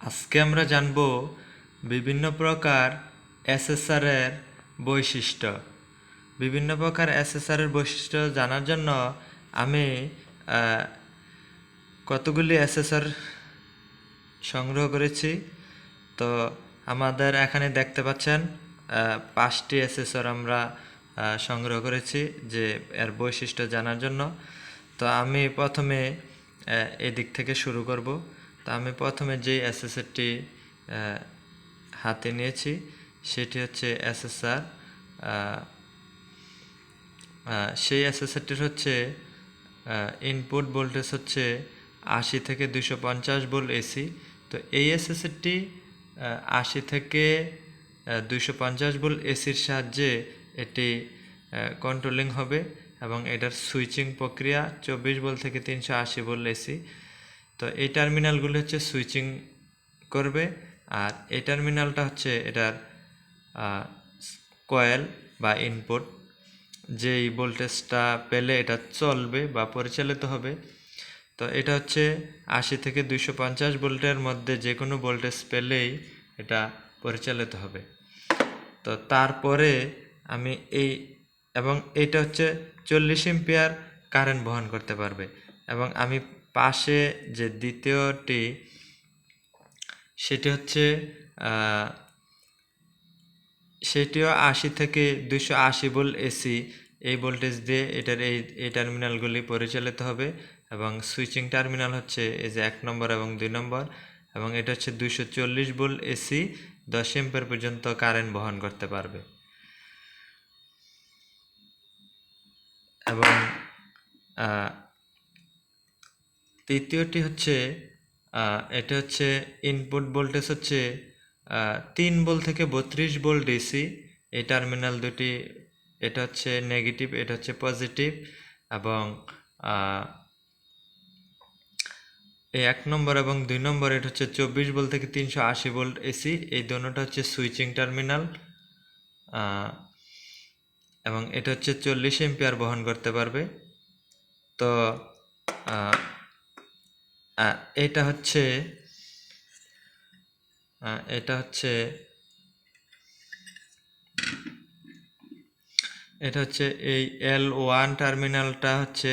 আজকে আমরা জানব বিভিন্ন প্রকার এসএসআর এর বৈশিষ্ট্য। বিভিন্ন প্রকার এসএসআর এর বৈশিষ্ট্য জানার জন্য আমি কতগুলি এসএসআর সংগ্রহ করেছি। তো আমাদের এখানে দেখতে পাচ্ছেন 5টি এসএসআর আমরা সংগ্রহ করেছি যে এর বৈশিষ্ট্য জানার জন্য। তো আমি প্রথমে এদিক থেকে শুরু করব। তো আমি প্রথমে যেই এসএসআরটি হাতে নিয়েছি সেটি হচ্ছে এসএসআর। সেই এসএসআরটির হচ্ছে ইনপুট ভোল্টেজ হচ্ছে 80 থেকে 250 ভোল্ট এসি। তো এই এসএসআরটি 80 থেকে 250 ভোল্ট এসির সাহায্যে এটি কন্ট্রোলিং হবে এবং এটার সুইচিং প্রক্রিয়া 24 ভোল্ট থেকে 380 ভোল্ট এসি। তো এই টার্মিনালগুলো হচ্ছে সুইচিং করবে, আর এই টার্মিনালটা হচ্ছে এটার কয়েল বা ইনপুট, যেই ভোল্টেজটা পেলে এটা চলবে বা পরিচালিত হবে। তো এটা হচ্ছে 80 থেকে 250 ভোল্টের মধ্যে যে কোনো ভোল্টেজ পেলেই এটা পরিচালিত হবে। তো তারপরে আমি এবং এটা হচ্ছে 40 এম্পিয়ার কারেন্ট বহন করতে পারবে। এবং আমি পাশে যে দ্বিতীয়টি সেটি হচ্ছে সেটিও 80 থেকে 280 ভোল্ট এসি। এই ভোল্টেজ দিয়ে এটার এই টার্মিনালগুলি পরিচালিত হবে এবং সুইচিং টার্মিনাল হচ্ছে এই যে 1 নম্বর এবং 2 নম্বর, এবং এটা হচ্ছে 240 ভোল্ট এসি 10 এম্পিয়ার পর্যন্ত কারেন্ট বহন করতে পারবে। এবং তৃতীয়টি হচ্ছে এটা হচ্ছে ইনপুট ভোল্টেজ হচ্ছে 3 ভোল্ট থেকে 32 ভোল্ট ডিসি। এই টার্মিনাল দুটি, এটা হচ্ছে নেগেটিভ, এটা হচ্ছে পজিটিভ। এবং এই 1 নম্বর এবং 2 নম্বর এটা হচ্ছে 24 ভোল্ট থেকে 380 ভোল্ট এসি। এই দুটোটা হচ্ছে সুইচিং টার্মিনাল এবং এটা হচ্ছে 40 এম্পিয়ার বহন করতে পারবে। তো এটা হচ্ছে এই L1 টার্মিনালটা হচ্ছে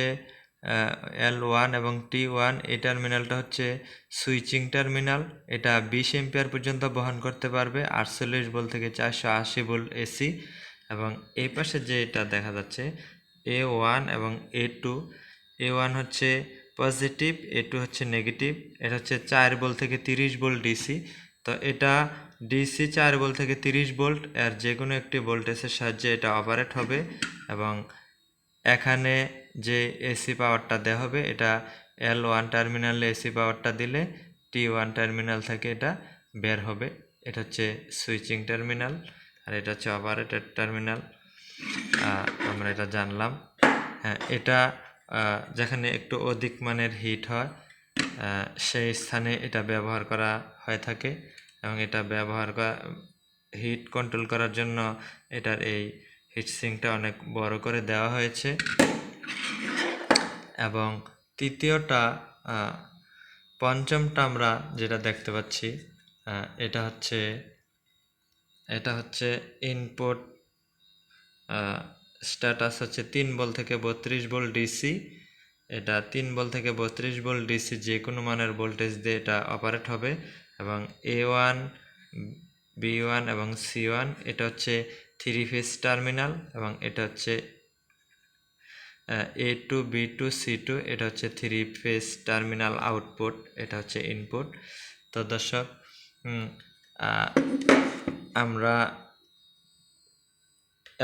L1 এবং T1। এই টার্মিনালটা হচ্ছে সুইচিং টার্মিনাল। এটা 20 এম্পিয়ার পর্যন্ত বহন করতে পারবে 48 ভোল্ট থেকে 480 ভোল্ট এসি। এবং এই পাশে যে এটা দেখা যাচ্ছে A1 এবং A1 হচ্ছে পজিটিভ, A2 হচ্ছে নেগেটিভ। এটা হচ্ছে 4 ভোল্ট থেকে 30 ভোল্ট ডিসি। তো এটা ডিসি 4 ভোল্ট থেকে 30 ভোল্ট এর যে কোনো একটি ভোল্টেজের সাহায্যে এটা অপারেট হবে। এবং এখানে যে এসি পাওয়ারটা দেওয়া হবে এটা L1 টার্মিনালে এসি পাওয়ারটা দিলে T1 টার্মিনাল থেকে এটা বের হবে। এটা হচ্ছে সুইচিং টার্মিনাল আর এটা হচ্ছে অপারেটর টার্মিনাল। আমরা এটা জানলাম। হ্যাঁ, এটা যেখানে একটু অধিক মানের হিট হয় সেই স্থানে এটা ব্যবহার করা হয়ে থাকে এবং এটা হিট কন্ট্রোল করার জন্য এটার এই হিটসিঙ্কটা অনেক বড় করে দেওয়া হয়েছে। এবং তৃতীয়টা পঞ্চমটা আমরা যেটা দেখতে পাচ্ছি এটা হচ্ছে ইনপুট স্ট্যাটাস হচ্ছে 3 ভোল্ট থেকে 32 ভোল্ট ডিসি। এটা 3 ভোল্ট থেকে 32 ভোল্ট ডিসি যে কোনো মানের ভোল্টেজ দিয়ে এটা অপারেট হবে। এবং A1, B1 এবং C1 এটা হচ্ছে 3 ফেজ টার্মিনাল। এবং এটা হচ্ছে A2, B2, C2 এটা হচ্ছে 3 ফেজ টার্মিনাল আউটপুট, এটা হচ্ছে ইনপুট। তো দর্শক, আমরা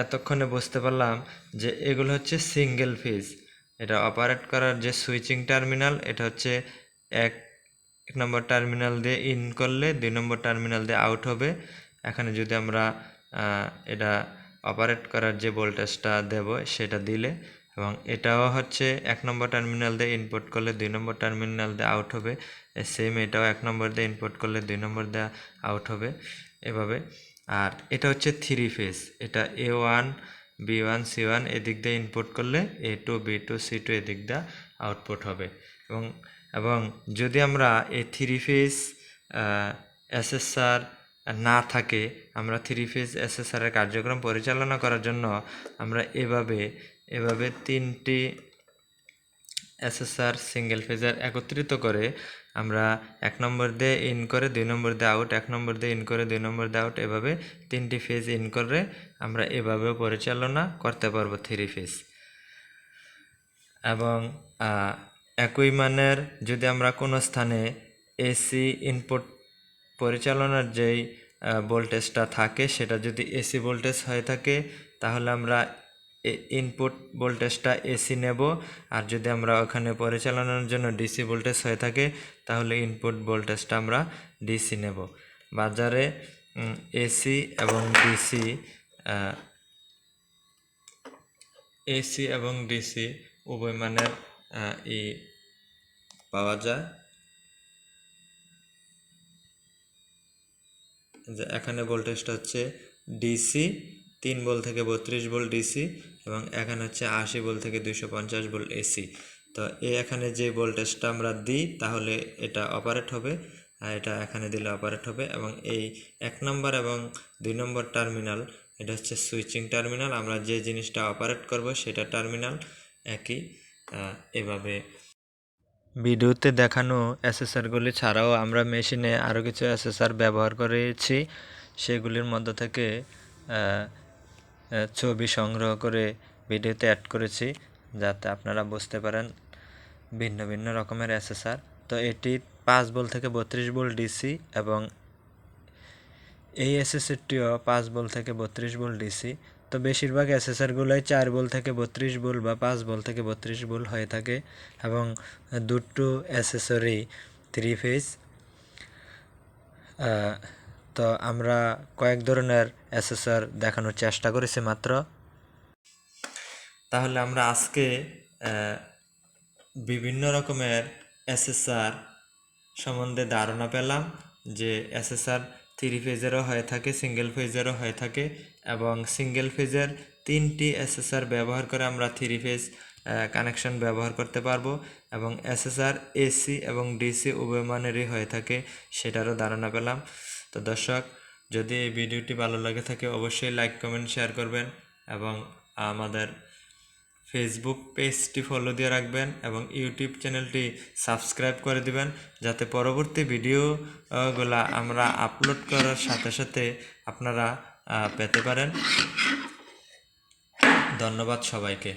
এতক্ষণে বুঝতে পারলাম যে এগুলো হচ্ছে সিঙ্গেল ফেজ। এটা অপারেট করার যে সুইচিং টার্মিনাল এটা হচ্ছে এক নম্বর টার্মিনাল দিয়ে ইন করলে 2 নম্বর টার্মিনাল দিয়ে আউট হবে। এখানে যদি আমরা এটা অপারেট করার যে ভোল্টেজটা দেব সেটা দিলে, এবং এটাও হচ্ছে 1 নম্বর টার্মিনাল দিয়ে ইনপুট করলে 2 নম্বর টার্মিনাল দিয়ে আউট হবে। সেম এটাও 1 নম্বর দিয়ে ইনপুট করলে 2 নম্বর দিয়ে আউট হবে, এভাবে। আর এটা হচ্ছে 3 ফেজ। এটা A1, B1, C1 এদিক দিয়ে ইনপুট করলে A2, B2, C2 এদিক দিয়ে আউটপুট হবে। এবং যদি আমরা এই 3 ফেজ এসএসআর না থাকে, আমরা 3 ফেজ এসএসআর এর কার্যক্রম পরিচালনা করার জন্য আমরা এভাবে 3টি এসএসআর সিঙ্গেল ফেজের একত্রিত করে আমরা 1 নম্বর দিয়ে ইন করে 2 নম্বর দিয়ে আউট, 1 নম্বর দিয়ে ইন করে 2 নম্বর দিয়ে আউট, এভাবে 3টি ফেজ ইন করে আমরা এভাবেও পরিচালনা করতে পারবো 3 ফেজ। এবং একই মানের যদি আমরা কোনো স্থানে এসি ইনপুট পরিচালনার যেই ভোল্টেজটা থাকে সেটা যদি এসি ভোল্টেজ হয়ে থাকে তাহলে আমরা ইনপুট ভোল্টেজটা এসি নেব, আর যদি আমরা ওখানে পরিচালনার জন্য ডিসি ভোল্টেজ হয়ে থাকে তাহলে ইনপুট ভোল্টেজটা আমরা ডিসি নেব। বাজারে এসি এবং ডিসি উভয় মানের পাওয়া যায়। যে এখানে ভোল্টেজটা হচ্ছে ডিসি 3 ভোল্ট থেকে 32 ভোল্ট ডিসি, এবং এখানে হচ্ছে 80 ভোল্ট থেকে 250 ভোল্ট এসি। তো এখানে যে ভোল্টেজটা আমরা দিই তাহলে এটা অপারেট হবে, আর এটা এখানে দিলে অপারেট হবে। এবং এই 1 নম্বর এবং 2 নম্বর টার্মিনাল এটা হচ্ছে সুইচিং টার্মিনাল, আমরা যে জিনিসটা অপারেট করব সেটা টার্মিনাল একই। এভাবে ভিডিওতে দেখানো এসএসআরগুলি ছাড়াও আমরা মেশিনে আরও কিছু এসএসআর ব্যবহার করেছি, সেগুলির মধ্য থেকে ছবি সংগ্রহ করে ভিডিওতে অ্যাড করেছি যাতে আপনারা বুঝতে পারেন ভিন্ন ভিন্ন রকমের এসএসআর। তো এটি 5 ভোল্ট থেকে 32 ভোল্ট ডিসি, এবং এই এসএসআরটিও 5 ভোল্ট থেকে 32 ভোল্ট ডিসি। তো বেশিরভাগ এসএসআরগুলোই 4 ভোল্ট থেকে 32 ভোল্ট বা 5 ভোল্ট থেকে 32 ভোল্ট হয়ে থাকে, এবং দুটো এসএসআরই 3 ফেজ। তো আমরা কয়েক ধরনের এসএসআর দেখানোর চেষ্টা করেছি মাত্র। তাহলে আমরা আজকে বিভিন্ন রকমের এসএসআর সম্বন্ধে ধারণা পেলাম, যে এসএসআর 3 ফেজেরও হয়ে থাকে, সিঙ্গেল ফেজেরও হয়ে থাকে, এবং সিঙ্গেল ফেজের 3টি এসএসআর ব্যবহার করে আমরা 3 ফেজ কানেকশন ব্যবহার করতে পারবো, এবং এসএসআর এসি এবং ডিসি উভয় মানেরই হয়ে থাকে সেটারও ধারণা পেলাম। তো দর্শক, যদি এই ভিডিওটি ভালো লাগে থাকে অবশ্যই লাইক কমেন্ট শেয়ার করবেন, এবং আমাদের ফেসবুক পেজটি ফলো দিয়ে রাখবেন, এবং ইউটিউব চ্যানেলটি সাবস্ক্রাইব করে দিবেন যাতে পরবর্তী ভিডিওগুলা আমরা আপলোড করার সাথে সাথে আপনারা পেতে পারেন। ধন্যবাদ সবাইকে।